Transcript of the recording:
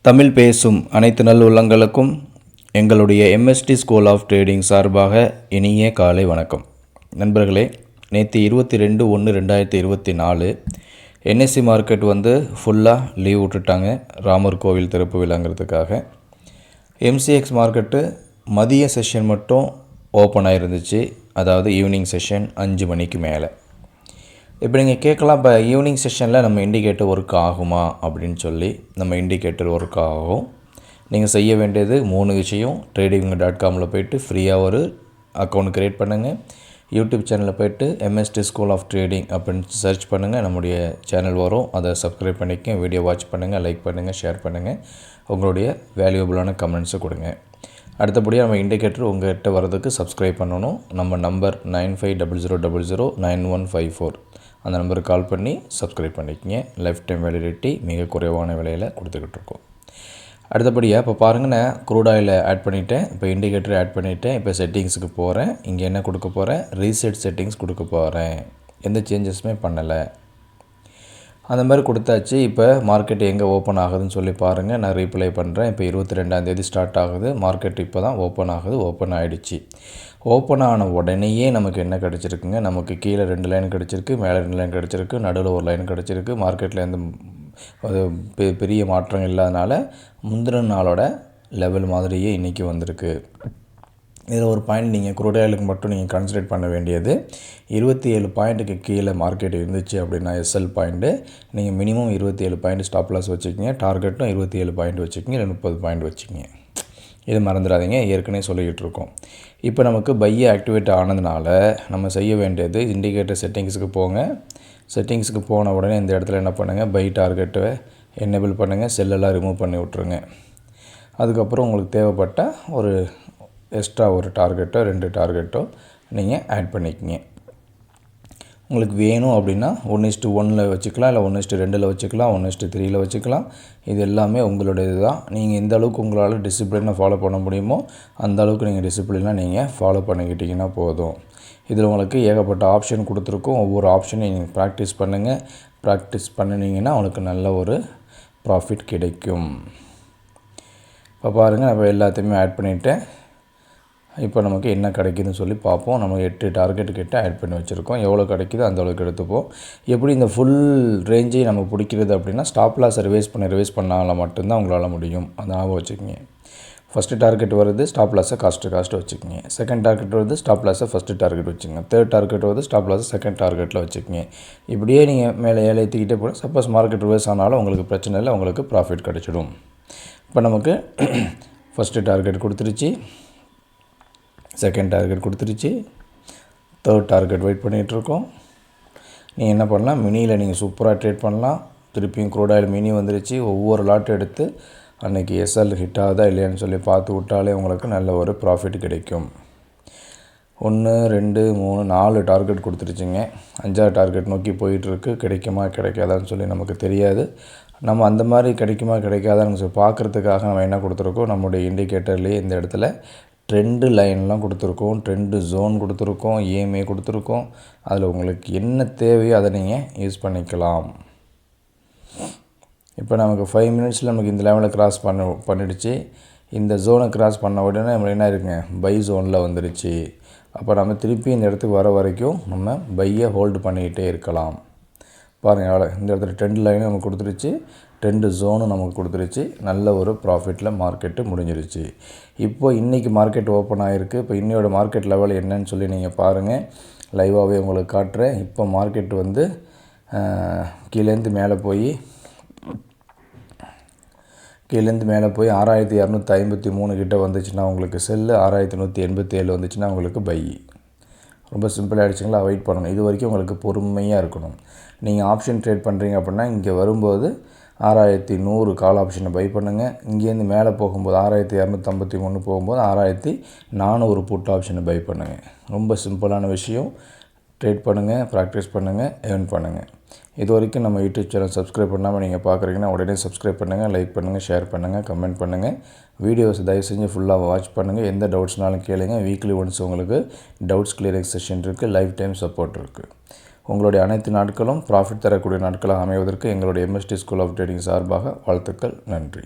தமிழ் பேசும் அனைத்து நல்லுள்ளங்களுக்கும் எங்களுடைய எம்எஸ்டி ஸ்கூல் ஆஃப் ட்ரேடிங் சார்பாக இனிய காலை வணக்கம். நண்பர்களே, நேற்று 22/1/2024 என்எஸ்சி மார்க்கெட் ஃபுல்லாக லீவ் விட்டுட்டாங்க ராமர் கோவில் திறப்பு விழாங்கிறதுக்காக. எம்சிஎக்ஸ் மார்க்கெட்டு மதிய செஷன் மட்டும் ஓப்பன் ஆகிருந்துச்சு, அதாவது ஈவினிங் செஷன் 5 மணிக்கு மேலே. இப்போ நீங்கள் கேட்கலாம், இப்போ ஈவினிங் செஷனில் நம்ம இண்டிகேட்டர் ஒர்க் ஆகுமா அப்படின்னு சொல்லி. நம்ம இண்டிகேட்டர் ஒர்க் ஆகும். நீங்கள் செய்ய வேண்டியது 3 விஷயம். trading.comல போய்ட்டு ஃப்ரீயாக ஒரு அக்கௌண்ட் க்ரியேட் பண்ணுங்கள். யூடியூப் சேனலில் போய்ட்டு எம்எஸ்டி ஸ்கூல் ஆஃப் ட்ரேடிங் அப்படின்னு சர்ச் பண்ணுங்கள், நம்முடைய சேனல் வரும். அதை சப்ஸ்கிரைப் பண்ணிக்க, வீடியோ வாட்ச் பண்ணுங்கள், லைக் பண்ணுங்கள், ஷேர் பண்ணுங்கள், உங்களுடைய வேல்யூபிளான கமெண்ட்ஸை கொடுங்க. அடுத்தபடியாக நம்ம இண்டிகேட்டர் உங்கள்கிட்ட வரதுக்கு சப்ஸ்கிரைப் பண்ணணும். நம்ம நம்பர் 9500009154. அந்த நம்பருக்கு கால் பண்ணி சப்ஸ்கிரைப் பண்ணிக்கங்க. லைஃப் டைம் வேலிடிட்டி மிக குறைவான விலையில் கொடுத்துக்கிட்டு இருக்கோம். அடுத்தபடியாக இப்போ பாருங்கள், நான் க்ரூட் ஆயிலை ஆட் பண்ணிவிட்டேன், இப்போ இண்டிகேட்டர் ஆட் பண்ணிவிட்டேன். இப்போ செட்டிங்ஸுக்கு போகிறேன். இங்கே என்ன கொடுக்க போகிறேன்? ரீசெட் செட்டிங்ஸ் கொடுக்க போகிறேன். எந்த சேஞ்சஸுமே பண்ணலை. அந்த மாதிரி கொடுத்தாச்சு. இப்போ மார்க்கெட் எங்கே ஓப்பன் ஆகுதுன்னு சொல்லி பாருங்கள். நான் ரீப்ளை பண்ணுறேன். இப்போ 22ஆம் ஸ்டார்ட் ஆகுது மார்க்கெட். இப்போ தான் ஓப்பன் ஆகுது. ஓப்பன் ஆகிடுச்சு. ஓப்பன் ஆன உடனேயே நமக்கு என்ன கிடச்சிருக்குங்க? நமக்கு கீழே 2 லைன் கிடச்சிருக்கு, மேலே 2 லைன் கிடச்சிருக்கு, நடுவில் ஒரு லைன் கிடச்சிருக்கு. மார்க்கெட்டில் எந்த பெரிய மாற்றம் இல்லாதனால முந்தின நாளோட லெவல் மாதிரியே இன்றைக்கி வந்திருக்கு. இதில் ஒரு பாயிண்ட் நீங்கள் க்ரூட் ஆயிலுக்கு மட்டும் நீங்கள் கன்சிடர் பண்ண வேண்டியது, 27 பாயிண்ட்டுக்கு கீழே மார்க்கெட் இருந்துச்சு அப்படின்னா எஸ்எல் பாயிண்ட்டு, நீங்கள் மினிமம் 27 பாயிண்ட் ஸ்டாப் லாஸ் வச்சுக்கிங்க. டார்கெட்டும் 27 பாயிண்ட் வச்சுக்கிங்க, இல்லை 30 பாயிண்ட் வச்சுக்கிங்க. இது மறந்துடாதீங்க, ஏற்கனவே சொல்லிக்கிட்டு இருக்கோம். இப்போ நமக்கு பையை ஆக்டிவேட் ஆனதுனால நம்ம செய்ய வேண்டியது, இண்டிகேட்டர் செட்டிங்ஸுக்கு போங்க. செட்டிங்ஸுக்கு போன உடனே இந்த இடத்துல என்ன பண்ணுங்கள்? பை டார்கெட்டை எனேபிள் பண்ணுங்கள், செல்லெல்லாம் ரிமூவ் பண்ணி விட்ருங்க. அதுக்கப்புறம் உங்களுக்கு தேவைப்பட்ட ஒரு எக்ஸ்ட்ரா ஒரு டார்கெட்டோ 2 டார்கெட்டோ நீங்கள் ஆட் பண்ணிக்கிங்க. உங்களுக்கு வேணும் அப்படின்னா 1:1 வச்சுக்கலாம், இல்லை 1:2 வச்சுக்கலாம், 1:3 வச்சுக்கலாம். இது எல்லாமே உங்களுடையது தான். நீங்கள் எந்த அளவுக்கு உங்களால் டிசிப்ளினை ஃபாலோ பண்ண முடியுமோ அந்த அளவுக்கு நீங்கள் டிசிப்ளினாக நீங்கள் ஃபாலோ பண்ணிக்கிட்டிங்கன்னா போதும். இதில் உங்களுக்கு ஏகப்பட்ட ஆப்ஷன் கொடுத்துருக்கோம். ஒவ்வொரு ஆப்ஷனையும் நீங்கள் ப்ராக்டிஸ் பண்ணுங்கள். ப்ராக்டிஸ் பண்ணினீங்கன்னா உங்களுக்கு நல்ல ஒரு ப்ராஃபிட் கிடைக்கும். இப்போ பாருங்கள், நான் இப்போ எல்லாத்தையுமே ஆட் பண்ணிவிட்டேன். இப்போ நமக்கு என்ன கிடைக்குதுன்னு சொல்லி பார்ப்போம். நம்ம 8 டார்கெட் கிட்ட ஆட் பண்ணி வச்சுருக்கோம். எவ்வளோ கிடைக்குதோ அந்த அளவுக்கு எடுத்துப்போம். எப்படி இந்த ஃபுல் ரேஞ்சையும் நம்ம பிடிக்கிறது அப்படின்னா, ஸ்டாப் லாஸை ரிவைஸ் பண்ணால் மட்டும்தான் உங்களால் முடியும். அதை ஞாபகம் வச்சுக்கோங்க. ஃபஸ்ட்டு டார்கெட் வருது, ஸ்டாப் லாஸை காஸ்ட்டு வச்சுக்கோங்க. செகண்ட் டார்கெட் வருது, ஸ்டாப் லாஸை ஃபஸ்ட்டு டார்கெட் வச்சுக்கோங்க. தேர்ட் டார்கெட் வருது, ஸ்டாப் லாஸை செகண்ட் டார்கெட்டில் வச்சுக்கோங்க. இப்படியே நீங்கள் மேலே ஏற்றிக்கிட்டே போனால், சப்போஸ் மார்க்கெட் ரிவைஸ் ஆனாலும் உங்களுக்கு பிரச்சனை இல்லை, உங்களுக்கு ப்ராஃபிட் கிடைச்சிடும். இப்போ நமக்கு ஃபஸ்ட்டு டார்கெட் கொடுத்துருச்சு, செகண்ட் டார்கெட் கொடுத்துருச்சு, தேர்ட் டார்கெட் வெயிட் பண்ணிகிட்ருக்கோம். நீங்கள் என்ன பண்ணலாம்? மினியில் நீங்கள் சூப்பராக ட்ரேட் பண்ணலாம். திருப்பியும் க்ரூட் ஆயில் மினி வந்துருச்சு. ஒவ்வொரு லாட் எடுத்து அன்றைக்கி எஸ்எல் ஹிட் ஆகுதா இல்லையான்னு சொல்லி பார்த்து விட்டாலே உங்களுக்கு நல்ல ஒரு ப்ராஃபிட் கிடைக்கும். 1 2 3 4 டார்கெட் கொடுத்துருச்சுங்க. 5ஆவது டார்கெட் நோக்கி போயிட்டுருக்கு. கிடைக்குமா கிடைக்காதான்னு சொல்லி நமக்கு தெரியாது. நம்ம அந்த மாதிரி கிடைக்குமா கிடைக்காதான்னு சொல்லி பார்க்குறதுக்காக நம்ம என்ன கொடுத்துருக்கோம்? நம்முடைய இண்டிகேட்டர்லேயே இந்த இடத்துல ட்ரெண்டு லைன்லாம் கொடுத்துருக்கோம், ட்ரெண்டு ஜோன் கொடுத்துருக்கோம், EMA கொடுத்துருக்கோம். அதில் உங்களுக்கு என்ன தேவையோ அதை நீங்கள் யூஸ் பண்ணிக்கலாம். இப்போ நமக்கு 5 மினிட்ஸில் நமக்கு இந்த லெவலில் கிராஸ் பண்ணிடுச்சு. இந்த ஜோனை கிராஸ் பண்ண உடனே நம்ம என்ன இருக்குங்க? பை ஜோனில் வந்துடுச்சு. அப்போ நம்ம திருப்பி இந்த இடத்துக்கு வர வரைக்கும் நம்ம பையை ஹோல்டு பண்ணிக்கிட்டே இருக்கலாம். பாருங்கள், எவ்வளோ இந்த இடத்துல ட்ரெண்ட் லைனும் நமக்கு கொடுத்துருச்சு, ட்ரெண்டு ஜோனும் நமக்கு கொடுத்துருச்சு. நல்ல ஒரு ப்ராஃபிட்டில் மார்க்கெட்டு முடிஞ்சிருச்சு. இப்போது இன்றைக்கி மார்க்கெட் ஓப்பன் ஆகிருக்கு. இப்போ இன்னையோட மார்க்கெட் லெவல் என்னன்னு சொல்லி நீங்கள் பாருங்கள். லைவாகவே உங்களுக்கு காட்டுறேன். இப்போ மார்க்கெட் கீழேருந்து மேலே போய் 6253 கிட்ட வந்துச்சுன்னா உங்களுக்கு செல்லு, 6187 வந்துச்சுன்னா உங்களுக்கு பை. ரொம்ப சிம்பிளாக ஆகிடுச்சிங்களா? வெயிட் பண்ணணும். இது வரைக்கும் உங்களுக்கு பொறுமையாக இருக்கணும். நீங்கள் ஆப்ஷன் ட்ரேட் பண்ணுறீங்க அப்படின்னா இங்கே வரும்போது 6100 கால் ஆப்ஷனை பை பண்ணுங்கள். இங்கேருந்து மேலே போகும்போது 6253 போகும்போது 6400 புட் ஆப்ஷனை பை பண்ணுங்கள். ரொம்ப சிம்பிளான விஷயம். ட்ரேட் பண்ணுங்கள், ப்ராக்டிஸ் பண்ணுங்கள், ஏர்ன் பண்ணுங்கள். இது வரைக்கும் நம்ம யூடியூப் சேனல் சப்ஸ்கிரைப் பண்ணாமல் நீங்கள் பார்க்குறீங்கன்னா உடனே சப்ஸ்கிரைப் பண்ணுங்கள், லைக் பண்ணுங்கள், ஷேர் பண்ணுங்கள், கமெண்ட் பண்ணுங்கள். வீடியோஸ் தயவு செஞ்சு ஃபுல்லாக வாட்ச் பண்ணுங்கள். எந்த டவுட்ஸ்னாலும் கேளுங்க. வீக்லி ஒன்ஸ் உங்களுக்கு டவுட்ஸ் கிளியரிங் செஷன் இருக்குது, லைஃப் டைம் சப்போர்ட் இருக்குது. உங்களுடைய அனைத்து நாட்களும் ப்ராஃபிட் தரக்கூடிய நாட்களாக அமைவதற்கு எங்களுடைய எம்எஸ்டி ஸ்கூல் ஆஃப் ட்ரேடிங் சார்பாக வாழ்த்துக்கள். நன்றி.